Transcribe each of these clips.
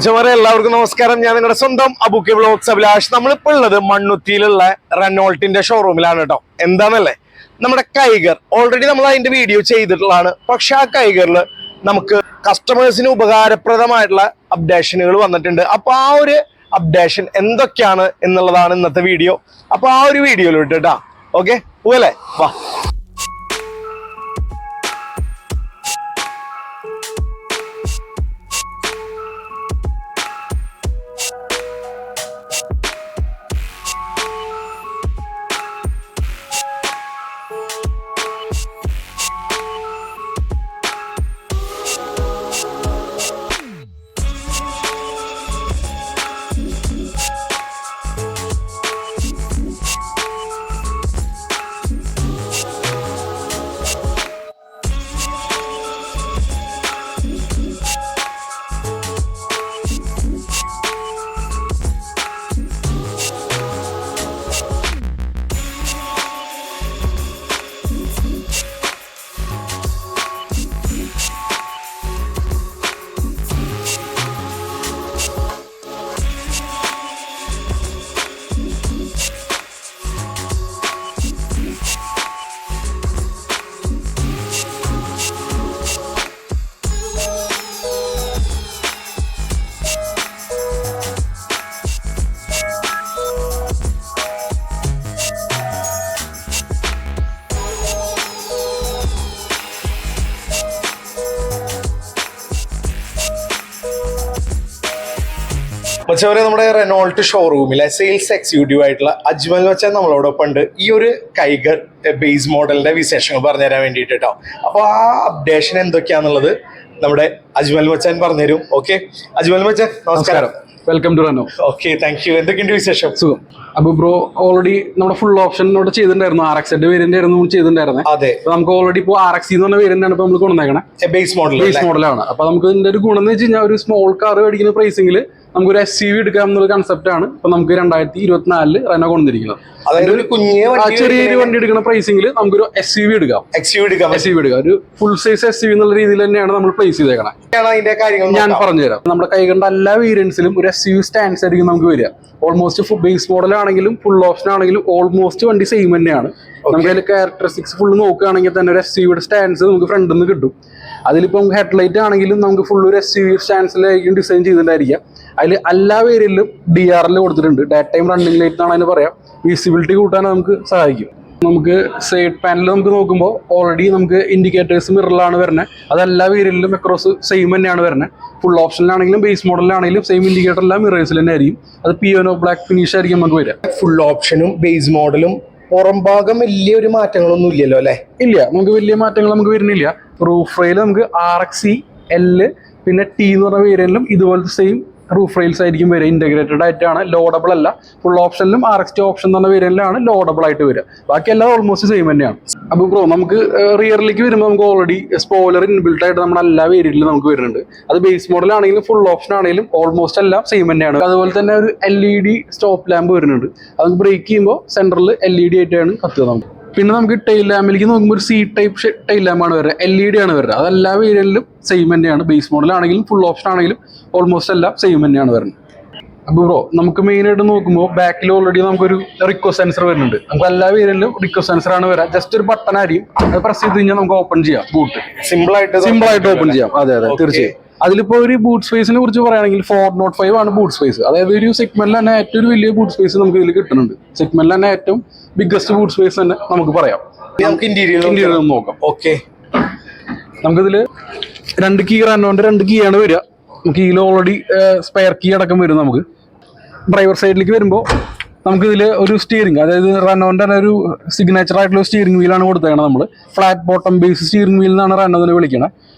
എല്ലാവർക്കും നമസ്കാരം. ഞാൻ നിങ്ങളുടെ സ്വന്തം അബുക്കെ വ്ലോഗ്സ് അഭിലാഷ്. നമ്മളിപ്പോൾ ഉള്ളത് മണ്ണുത്തിയിലുള്ള റെനോൾട്ടിന്റെ ഷോറൂമിലാണ് കേട്ടോ. എന്താന്നല്ലേ, നമ്മുടെ കൈഗർ ഓൾറെഡി നമ്മൾ അതിന്റെ വീഡിയോ ചെയ്തിട്ടുള്ളതാണ്. പക്ഷെ ആ കൈഗറിൽ നമുക്ക് കസ്റ്റമേഴ്സിന് ഉപകാരപ്രദമായിട്ടുള്ള അപ്ഡേഷനുകൾ വന്നിട്ടുണ്ട്. അപ്പൊ ആ ഒരു അപ്ഡേഷൻ എന്തൊക്കെയാണ് എന്നുള്ളതാണ് ഇന്നത്തെ വീഡിയോ. അപ്പൊ ആ ഒരു വീഡിയോയിൽ വിട്ടിട്ടാ. ഓക്കെ, പോവല്ലേ, വാ. പക്ഷേ നമ്മുടെ റെനോൾട്ട് ഷോറൂമിലെ സെയിൽസ് എക്സിക്യൂട്ടീവ് ആയിട്ടുള്ള അജ്മൽ മച്ചാൻ നമ്മളോടൊപ്പം ഉണ്ട്. ഈ ഒരു കൈഗർ ബേസ് മോഡലിന്റെ വിശേഷങ്ങൾ പറഞ്ഞുതരാൻ വേണ്ടിയിട്ട് കേട്ടോ. അപ്പോൾ ആ അപ്ഡേഷൻ എന്തൊക്കെയാന്നുള്ളത് നമ്മുടെ അജ്മൽ മച്ചാൻ പറഞ്ഞുതരും. ഓക്കെ, അജ്മൽ മച്ചാൻ നമസ്കാരം. Welcome to Renault. Okay, thank you. എന്തൊക്കെയുണ്ട് വിശേഷം? സുഖം. അപ്പൊ ബ്രോ ഓൾറെഡി നമ്മുടെ ഫുൾ ഓപ്ഷൻ ഇവിടെ ചെയ്തിട്ടുണ്ടായിരുന്നു. RX വേരിയന്റ് ആയിരുന്നു ചെയ്തിട്ടുണ്ടായിരുന്നത്. അതെ, നമുക്ക് ഓൾറെഡി ഇപ്പോൾ RX എന്ന് പറഞ്ഞ വേരിയന്റ് ആണ് ഇപ്പൊ നമ്മൾ കൊണ്ടുവന്നേക്കണേ. ബേസ് മോഡലാണ്. അപ്പൊ നമുക്ക് ഇതിന്റെ ഒരു ഗുണം എന്ന് വെച്ച് കഴിഞ്ഞാൽ ഒരു സ്മോൾ കാർ മേടിക്കുന്ന പ്രൈസിംഗിൽ നമുക്കൊരു SUV എടുക്കാം എന്നുള്ള കൺസെപ്റ്റ് ആണ് ഇപ്പൊ നമുക്ക് 2024 റെനോ കൊണ്ടിരിക്കുന്നത്. അതായത് ഒരു ചെറിയൊരു വണ്ടി എടുക്കുന്ന പ്രൈസിംഗിൽ നമുക്കൊരു SUV എടുക്കാം. ഒരു ഫുൾ സൈസ് SUV എന്നുള്ള രീതിയിൽ തന്നെയാണ് നമ്മൾ പ്ലേസ് ചെയ്തേക്കണം. ഞാൻ പറഞ്ഞുതരാം. നമ്മുടെ കൈകണ്ട എല്ലാ വേരിയൻസിലും ഒരു SUV സ്റ്റാൻഡ്സ് ആയിരിക്കും നമുക്ക് വരിക. ഓൾമോസ്റ്റ് ബേസ് മോഡൽ ആണെങ്കിലും ഫുൾ ഓപ്ഷൻ ആണെങ്കിലും ഓൾമോസ്റ്റ് വണ്ടി സെയിം തന്നെയാണ്. നമുക്ക് അതിൽ ക്യാരക്ടറിസ്റ്റിക്സ് ഫുള്ള് നോക്കുകയാണെങ്കിൽ തന്നെ ഒരു SUV സ്റ്റാൻഡ്സ് നമുക്ക് ഫ്രണ്ടിൽ നിന്ന് കിട്ടും. അതിലിപ്പം ഹെഡ്ലൈറ്റ് ആണെങ്കിലും നമുക്ക് ഫുൾ ഒരു SUV സ്റ്റാൻഡ്സിലായിരിക്കും ഡിസൈൻ ചെയ്തിട്ടുണ്ടായിരിക്കാം. അതിൽ എല്ലാ വേരിയന്റിലും DRL കൊടുത്തിട്ടുണ്ട്. ഡേ ടൈം റണ്ണിംഗ് ലൈറ്റ് എന്നാണ് അതിന് പറയാം. വിസിബിലിറ്റി കൂട്ടാൻ നമുക്ക് സഹായിക്കും. നമുക്ക് സൈഡ് പാനൽ നമുക്ക് നോക്കുമ്പോൾ ഓൾറെഡി നമുക്ക് ഇൻഡിക്കേറ്റേഴ്സ് മിററിലാണ് വരുന്നത്. അതെല്ലാ വേരിയന്റിലും അക്രോസ് സെയിം തന്നെയാണ് വരുന്നത്. ഫുൾ ഓപ്ഷനിലാണെങ്കിലും ബേസ് മോഡലിലാണെങ്കിലും സെയിം ഇൻഡിക്കേറ്റർ എല്ലാം മിറേഴ്സിൽ തന്നെ ആയിരിക്കും. അത് പിയാനോ ബ്ലാക്ക് ഫിനിഷ് ആയിരിക്കും നമുക്ക് വരിക. ഫുൾ ഓപ്ഷനും ബേസ് മോഡലും പുറം ഭാഗം വലിയൊരു മാറ്റങ്ങളൊന്നും ഇല്ലല്ലോ അല്ലെ? ഇല്ല, നമുക്ക് വലിയ മാറ്റങ്ങൾ നമുക്ക് വരുന്നില്ല. റൂഫ് റെയിൽ നമുക്ക് RX, L പിന്നെ T എന്ന് പറഞ്ഞ വേരിയന്റിലും ഇതുപോലത്തെ സെയിം റൂഫ് റെയിൽസ് ആയിരിക്കും വരിക. ഇന്റഗ്രേറ്റഡ് ആയിട്ടാണ്, ലോഡബിൾ അല്ല. ഫുൾ ഓപ്ഷനിലും RX ഓപ്ഷൻ എന്ന് പറഞ്ഞ വേരിയന്റിലാണ് ലോഡബിൾ ആയിട്ട് വരിക. ബാക്കി എല്ലാം ഓൾമോസ്റ്റ് സെയിം തന്നെയാണ്. അപ്പൊ ബ്രോ നമുക്ക് റിയറിലേക്ക് വരുമ്പോൾ നമുക്ക് ഓൾറെഡി സ്പോയിലർ ഇൻബിൽട്ട് ആയിട്ട് നമ്മുടെ എല്ലാ വേരിയന്റിലും നമുക്ക് വരുന്നുണ്ട്. അത് ബേസ് മോഡൽ ആണെങ്കിലും ഫുൾ ഓപ്ഷൻ ആണെങ്കിലും ഓൾമോസ്റ്റ് എല്ലാം സെയിം തന്നെയാണ്. അതുപോലെ തന്നെ ഒരു LED സ്റ്റോപ്പ് ലാമ്പ് വരുന്നുണ്ട്. അത് ബ്രേക്ക് ചെയ്യുമ്പോൾ സെന്ററിൽ LED ആയിട്ടാണ് കത്തുക നമുക്ക്. പിന്നെ നമുക്ക് ടൈൽ ലാമ്പിലേക്ക് നോക്കുമ്പോൾ ഒരു C ടൈപ്പ് ടൈൽ ലാമ്പാണ് വരുന്നത്. LED ആണ് വരുന്നത്. അതെല്ലാ വേരിയന്റിലും സെയിം തന്നെയാണ്. ബേസ് മോഡൽ ആണെങ്കിലും ഫുൾ ഓപ്ഷൻ ആണെങ്കിലും ഓൾമോസ്റ്റ് എല്ലാം സെയിം തന്നെയാണ് വരുന്നത്. അപ്പോൾ ബ്രോ നമുക്ക് മെയിൻ ആയിട്ട് നോക്കുമ്പോൾ ബാക്കിൽ ഓൾറെഡി നമുക്കൊരു റിക്വസ്റ്റ് സെൻസർ വരുന്നുണ്ട്. നമുക്ക് എല്ലാ വേരിയന്റിലും റിക്വസ്റ്റ് സെൻസർ ആണ് വരിക. ജസ്റ്റ് ഒരു ബട്ടൺ ആയിരിക്കും. അത് പ്രസ് ചെയ്ത് കഴിഞ്ഞാൽ നമുക്ക് ഓപ്പൺ ചെയ്യാം. ബൂട്ട് സിമ്പിൾ ആയിട്ട് ഓപ്പൺ ചെയ്യാം. അതെ, തീർച്ചയായും. അതിലിപ്പോ ഒരു ബൂട്ട് സ്പേസിനെ കുറിച്ച് പറയുകയാണെങ്കിൽ 405 ആണ് ബൂട്ട് സ്പേസ്. അതായത് ഒരു സെഗ്മെന്റിൽ തന്നെ ഏറ്റവും വലിയ ബൂട്ട് സ്പേസ് നമുക്ക് ഇതിൽ കിട്ടുന്നുണ്ട്. സെഗ്മെന്റിൽ തന്നെ ഏറ്റവും ബിഗ്ഗസ്റ്റ് ബൂട്ട് സ്പേസ് തന്നെ നമുക്ക് പറയാം. നമുക്ക് ഇന്റീരിയർ നോക്കാം. ഓക്കെ, നമുക്കിതില് 2 കീ റെനോന്റെ 2 കീ ആണ് വരിക. കീയിൽ ഓൾറെഡി സ്പെയർ കീ അടക്കം വരും. നമുക്ക് ഡ്രൈവർ സൈഡിലേക്ക് വരുമ്പോൾ നമുക്കിതിൽ ഒരു സ്റ്റിയറിംഗ്, അതായത് റെനോന്റെ തന്നെ ഒരു സിഗ്നേച്ചർ ആയിട്ടുള്ള സ്റ്റിയറിംഗ് വീലാണ് കൊടുത്തേക്കണം. നമ്മൾ flat bottom base steering wheel എന്നാണ് റെനോനെ വിളിക്കുന്നത്.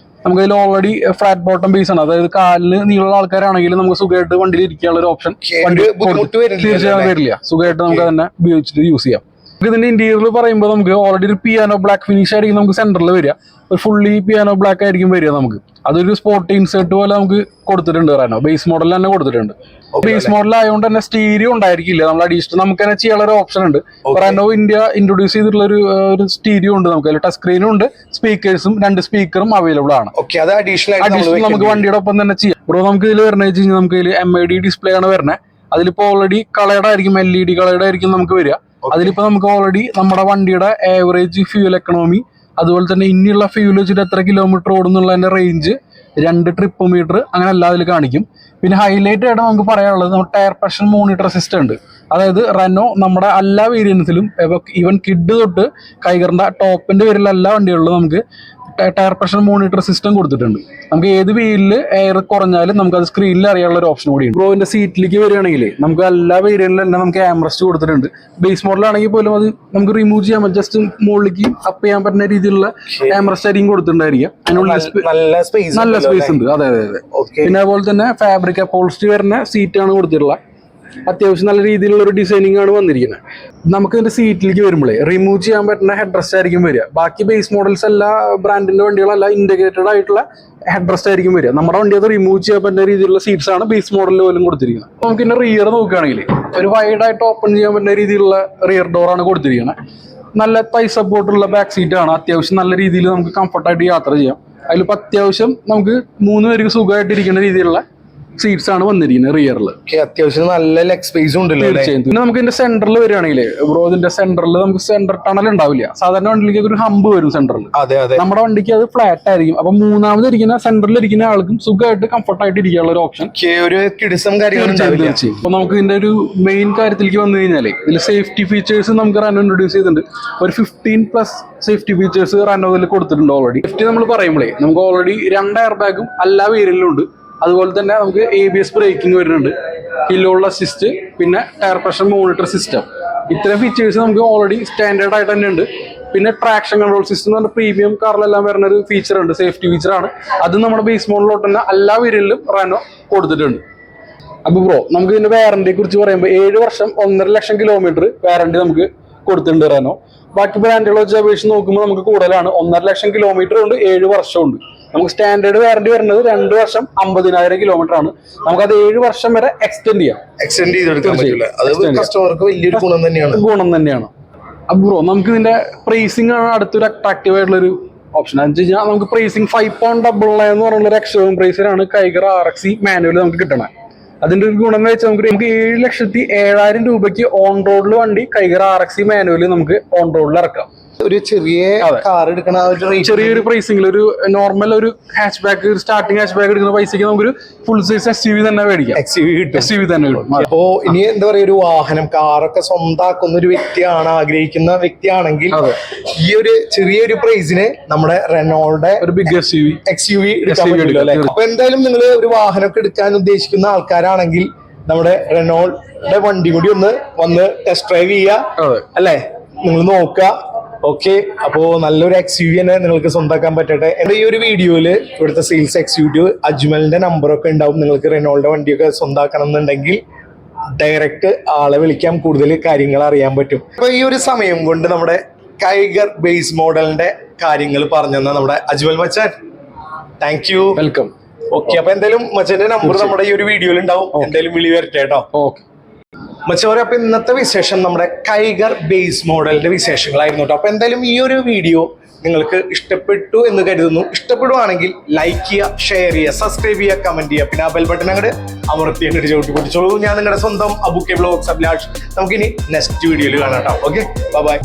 നമുക്കതിൽ ഓൾറെഡി ഫ്ലാറ്റ് ബോട്ടം ബേസ് ആണ്. അതായത് കാലിന് നീളമുള്ള ആൾക്കാരാണെങ്കിൽ നമുക്ക് സുഖമായിട്ട് വണ്ടിയിൽ ഇരിക്കാനുള്ള ഒരു ഓപ്ഷൻ തീർച്ചയായും വരില്ല. സുഖമായിട്ട് നമുക്ക് തന്നെ ഉപയോഗിച്ചിട്ട് യൂസ് ചെയ്യാം. ഇതിന്റെ ഇന്റീരിയർ പറയുമ്പോൾ നമുക്ക് ഓൾറെഡി ഒരു പിയാനോ ബ്ലാക്ക് ഫിനിഷ് ആയിരിക്കും നമുക്ക് സെന്ററിൽ വരിക. ഒരു ഫുള്ളി പിയാനോ ബ്ലാക്ക് ആയിരിക്കും വരിക നമുക്ക്. അതൊരു സ്പോർട്ട് ഇൻസേർട്ട് പോലെ നമുക്ക് കൊടുത്തിട്ടുണ്ട്. റെനോ ബേസ് മോഡൽ തന്നെ കൊടുത്തിട്ടുണ്ട്. ബേസ് മോഡൽ ആയതുകൊണ്ട് തന്നെ സ്റ്റീരിയോ ഉണ്ടായിരിക്കില്ല. നമ്മൾ അഡീഷണൽ നമുക്ക് തന്നെ ചെയ്യാനുള്ള ഒരു ഓപ്ഷൻ ഉണ്ട്. റെനോ ഇന്ത്യ ഇൻട്രൊഡ്യൂസ് ചെയ്തിട്ടുള്ള ഒരു സ്റ്റീരിയോ ഉണ്ട്. നമുക്ക് അതിൽ ടച്ച് സ്ക്രീനും ഉണ്ട്, സ്പീക്കേഴ്സും 2 സ്പീക്കറും അവൈലബിൾ ആണ്. അഡീഷണൽ നമുക്ക് വണ്ടിയുടെ ഒപ്പം തന്നെ ചെയ്യാം. ബ്രോ നമുക്ക് ഇതിൽ വരണ വെച്ച് കഴിഞ്ഞാൽ നമുക്ക് ഇതിൽ MID ഡിസ്പ്ലേ ആണ് വരുന്നത്. അതിലിപ്പോ ഓൾറെഡി കളേർഡ് ആയിരിക്കും, LED കളേർഡ് ആയിരിക്കും നമുക്ക് വരിക. അതിലിപ്പോ നമുക്ക് ഓൾറെഡി നമ്മുടെ വണ്ടിയുടെ ആവറേജ് ഫ്യൂൽ എക്കണോമി, അതുപോലെ തന്നെ ഇനിയുള്ള ഫ്യൂൽ വെച്ചിട്ട് എത്ര കിലോമീറ്റർ ഓടുന്നുള്ളതിന്റെ റേഞ്ച്, 2 ട്രിപ്പ് മീറ്റർ, അങ്ങനെ എല്ലാം അതിൽ കാണിക്കും. പിന്നെ ഹൈലൈറ്റ് ആയിട്ട് നമുക്ക് പറയാനുള്ളത് നമ്മുടെ ടയർ പ്രഷർ മോണിറ്റർ സിസ്റ്റം ഉണ്ട്. അതായത് റെനോ നമ്മുടെ എല്ലാ വേരിയൻസിലും ഈവൻ കിഡ് തൊട്ട് കൈഗറിന്റെ ടോപ്പിന്റെ പേരിൽ എല്ലാ വണ്ടികളിലും നമുക്ക് ടയർ പ്രഷർ മോണിറ്റർ സിസ്റ്റം കൊടുത്തിട്ടുണ്ട്. നമുക്ക് ഏത് വീലില് എയർ കുറഞ്ഞാലും നമുക്ക് അത് സ്ക്രീനിൽ അറിയാനുള്ള ഒരു ഓപ്ഷൻ കൂടിയുണ്ട്. ബ്രോന്റെ സീറ്റിലേക്ക് വരികയാണെങ്കിൽ നമുക്ക് എല്ലാ വേരിയന്റിലും തന്നെ നമുക്ക് ആംറസ്റ്റ് കൊടുത്തിട്ടുണ്ട്. ബേസ് മോഡലാണെങ്കിൽ പോലും അത് നമുക്ക് റിമൂവ് ചെയ്യാൻ പറ്റും. ജസ്റ്റ് മുകളിലേക്ക് അപ്പ് ചെയ്യാൻ പറ്റുന്ന രീതിയിലുള്ള ആംറസ്റ്റ് ആയിരിക്കും കൊടുത്തിട്ടുണ്ടായിരിക്കും. അതിനുള്ള നല്ല സ്പേസ് ഉണ്ട്. അതെ അതെ അതെ. പിന്നെ അതുപോലെ തന്നെ ഫാബ്രിക് അപ്പോൾസ്റ്റി വരുന്ന സീറ്റാണ് കൊടുത്തിട്ടുള്ളത്. അത്യാവശ്യം നല്ല രീതിയിലുള്ള ഒരു ഡിസൈനിങ് ആണ് വന്നിരിക്കുന്നത്. നമുക്ക് ഇതിന്റെ സീറ്റിലേക്ക് വരുമ്പോഴേ റിമൂവ് ചെയ്യാൻ പറ്റുന്ന ഹെഡ് റെസ്റ്റ് ആയിരിക്കും വരിക. ബാക്കി ബേസ് മോഡൽസ് എല്ലാ ബ്രാൻഡിന്റെ വണ്ടികളെല്ലാം ഇന്റഗ്രേറ്റഡ് ആയിട്ടുള്ള ഹെഡ് റെസ്റ്റ് ആയിരിക്കും വരിക. നമ്മുടെ വണ്ടി അത് റിമൂവ് ചെയ്യാൻ പറ്റുന്ന രീതിയിലുള്ള സീറ്റ്സ് ആണ് ബേസ് മോഡലിൽ പോലും കൊടുത്തിരിക്കുന്നത്. നമുക്ക് ഇതിന്റെ റിയർ നോക്കുകയാണെങ്കിൽ ഒരു വൈഡ് ആയിട്ട് ഓപ്പൺ ചെയ്യാൻ പറ്റുന്ന രീതിയിലുള്ള റിയർ ഡോർ ആണ് കൊടുത്തിരിക്കുന്നത്. നല്ല തൈ സപ്പോർട്ടുള്ള ബാക്ക് സീറ്റ് ആണ്. അത്യാവശ്യം നല്ല രീതിയിൽ നമുക്ക് കംഫർട്ടായിട്ട് യാത്ര ചെയ്യാം. അതിലിപ്പോൾ അത്യാവശ്യം നമുക്ക് 3 പേർക്ക് സുഖമായിട്ടിരിക്കുന്ന രീതിയിലുള്ള സീറ്റ്സ് ആണ് വന്നിരിക്കുന്നത് റിയറിൽ. അത്യാവശ്യം നല്ല ലെഗ് സ്പേസ് ഉണ്ടല്ലോ. പിന്നെ നമുക്ക് ഇതിന്റെ സെന്ററിൽ വരികയാണെങ്കിൽ ബ്രോ, ഇതിന്റെ സെന്ററിൽ നമുക്ക് സെന്റർ ടണൽ ഉണ്ടാവില്ല. സാധാരണ വണ്ടിയിലേക്ക് ഒരു ഹമ്പ് വരും സെന്ററിൽ. നമ്മുടെ വണ്ടിക്ക് അത് ഫ്ലാറ്റ് ആയിരിക്കും. അപ്പൊ മൂന്നാമത് ഇരിക്കുന്ന സെന്ററിൽ ഇരിക്കുന്ന ആൾക്കും സുഖമായിട്ട് കംഫർട്ടായിട്ട് ഇരിക്കാനുള്ള ഒരു ഓപ്ഷൻ. അപ്പൊ നമുക്ക് ഇതിന്റെ ഒരു മെയിൻ കാര്യത്തിലേക്ക് വന്നു കഴിഞ്ഞാല് ഇതിൽ സേഫ്റ്റി ഫീച്ചേഴ്സ് നമുക്ക് റെനോ ഇൻട്രൊഡ്യൂസ് ചെയ്തിട്ടുണ്ട്. ഒരു 15+ സേഫ്റ്റി ഫീച്ചേഴ്സ് റെനോ ഇതിൽ കൊടുത്തിട്ടുണ്ട് ഓൾറെഡി. സേഫ്റ്റി നമ്മൾ പറയുമ്പോഴേ നമുക്ക് ഓൾറെഡി 2 എയർ ബാഗും എല്ലാ വേരിയന്റിലും ഉണ്ട്. അതുപോലെ തന്നെ നമുക്ക് ABS ബ്രേക്കിംഗ് വരുന്നുണ്ട്, ഹിൽ ഹോൾഡ് അസിസ്റ്റ്, പിന്നെ ടയർ പ്രഷർ മോണിറ്റർ സിസ്റ്റം. ഇത്തരം ഫീച്ചേഴ്സ് നമുക്ക് ഓൾറെഡി സ്റ്റാൻഡേർഡ് ആയിട്ട് തന്നെ ഉണ്ട്. പിന്നെ ട്രാക്ഷൻ കൺട്രോൾ സിസ്റ്റം എന്ന് പറഞ്ഞ പ്രീമിയം കാറിലെല്ലാം വരുന്ന ഒരു ഫീച്ചർ ഉണ്ട്, സേഫ്റ്റി ഫീച്ചറാണ്. അത് നമ്മുടെ ബേസ് മോഡലിലോട്ട് തന്നെ എല്ലാ വേരിയന്റിലും റെനോ കൊടുത്തിട്ടുണ്ട്. അപ്പൊ ബ്രോ, നമുക്ക് ഇതിന്റെ വാറന്റിയെ കുറിച്ച് പറയുമ്പോൾ 7 വർഷം 1.5 ലക്ഷം കിലോമീറ്റർ വാറന്റി നമുക്ക് കൊടുത്തിട്ടുണ്ട് റെനോ. ബാക്കി ബ്രാൻഡുകളെ വെച്ച് അപേക്ഷിച്ച് നോക്കുമ്പോൾ നമുക്ക് കൂടുതലാണ്. 1.5 ലക്ഷം കിലോമീറ്റർ ഉണ്ട്, 7 വർഷമുണ്ട്. നമുക്ക് സ്റ്റാൻഡേർഡ് വാറന്റി വരുന്നത് 2 വർഷം 50,000 കിലോമീറ്റർ ആണ്. നമുക്കത് 7 വർഷം വരെ എക്സ്റ്റെൻഡ് ഗുണം തന്നെയാണ്. അപ്പൊ ബ്രോ, നമുക്ക് ഇതിന്റെ പ്രൈസിംഗ് ആണ് അടുത്തൊരു അട്രാക്റ്റീവ് ആയിട്ടുള്ള ഒരു ഓപ്ഷൻ. എന്ന് വെച്ച് കഴിഞ്ഞാൽ നമുക്ക് പ്രൈസിംഗ് 5.99 എന്ന് പറഞ്ഞുള്ള ഒരു എക്സ്ട്രോം പ്രൈസിലാണ് കൈഗർ RXE മാനുവൽ നമുക്ക് കിട്ടണത്. അതിന്റെ ഒരു ഗുണം എന്ന് വെച്ചാൽ നമുക്ക് 7,07,000 രൂപയ്ക്ക് ഓൺ റോഡിൽ വണ്ടി കൈഗർ RXE മാനുവൽ നമുക്ക് ഓൺ റോഡിൽ ഇറക്കാം. ഒരു ചെറിയ കാർ എടുക്കണ ചെറിയൊരു പ്രൈസിംഗിൽ ഒരു നോർമൽ ഒരു hatch back, starting hatch back എടുക്കുന്ന പൈസക്ക് നമുക്കൊരു ഫുൾ സൈസ് SUV തന്നെ മേടിക്കാം. SUV തന്നെ കിട്ടും. അപ്പോ ഇനി എന്താ പറയാ, ഒരു വാഹനം, കാറൊക്കെ സ്വന്തമാക്കുന്ന ഒരു വ്യക്തിയാണ്, ആഗ്രഹിക്കുന്ന വ്യക്തിയാണെങ്കിൽ ഈ ഒരു ചെറിയൊരു പ്രൈസിന് നമ്മുടെ റെനോൾഡ് ഒരു ബിഗ് XUV എടുക്കാൻ പറ്റില്ല അല്ലെ? അപ്പൊ എന്തായാലും നിങ്ങൾ ഒരു വാഹനമൊക്കെ എടുക്കാൻ ഉദ്ദേശിക്കുന്ന ആൾക്കാരാണെങ്കിൽ നമ്മുടെ റെനോൾഡ് വണ്ടി കൂടി ഒന്ന് വന്ന് ടെസ്റ്റ് ഡ്രൈവ് ചെയ്യുക അല്ലെ, നിങ്ങൾ നോക്കുക. ഓക്കെ, അപ്പോ നല്ലൊരു XUV തന്നെ നിങ്ങൾക്ക് സ്വന്തമാക്കാൻ പറ്റട്ടെ. എന്റെ ഈ ഒരു വീഡിയോയില് ഇവിടുത്തെ സെയിൽസ് എക്സിക്യൂട്ടീവ് അജ്മലിന്റെ നമ്പറൊക്കെ ഉണ്ടാവും. നിങ്ങൾക്ക് റെനോൾഡ് വണ്ടിയൊക്കെ സ്വന്തമാക്കണം എന്നുണ്ടെങ്കിൽ ഡയറക്റ്റ് ആളെ വിളിക്കാം, കൂടുതൽ കാര്യങ്ങൾ അറിയാൻ പറ്റും. അപ്പൊ ഈ ഒരു സമയം കൊണ്ട് നമ്മുടെ കൈഗർ ബേസ് മോഡലിന്റെ കാര്യങ്ങൾ പറഞ്ഞു തന്ന നമ്മുടെ അജ്മൽ മച്ചാൻ, താങ്ക് യു, വെൽക്കം. ഓക്കെ, അപ്പൊ എന്തായാലും മച്ചാന്റെ നമ്പർ നമ്മുടെ ഈ ഒരു വീഡിയോയിൽ ഉണ്ടാവും. എന്തായാലും വിളി വരട്ടെ കേട്ടോ. ഓക്കെ മച്ചവരെ, അപ്പൊ ഇന്നത്തെ വിശേഷം നമ്മുടെ കൈഗർ ബേസ് മോഡലിന്റെ വിശേഷങ്ങളായിരുന്നു കേട്ടോ. അപ്പൊ എന്തായാലും ഈ ഒരു വീഡിയോ നിങ്ങൾക്ക് ഇഷ്ടപ്പെട്ടു എന്ന് കരുതുന്നു. ഇഷ്ടപ്പെടുവാണെങ്കിൽ ലൈക്ക് ചെയ്യുക, ഷെയർ ചെയ്യുക, സബ്സ്ക്രൈബ് ചെയ്യുക, കമന്റ് ചെയ്യുക. പിന്നെ ആ ബെൽ ബട്ടൺ അങ്ങോട്ട് അമർത്തി അങ്ങോട്ട് ചവിട്ടി പൊട്ടിച്ചോളൂ. ഞാൻ നിങ്ങളുടെ സ്വന്തം അബുക്കെ വ്ലോഗ്സ് അഭിലാഷ്. നമുക്കിനി നെക്സ്റ്റ് വീഡിയോയിൽ കാണാം കേട്ടോ. Okay, by.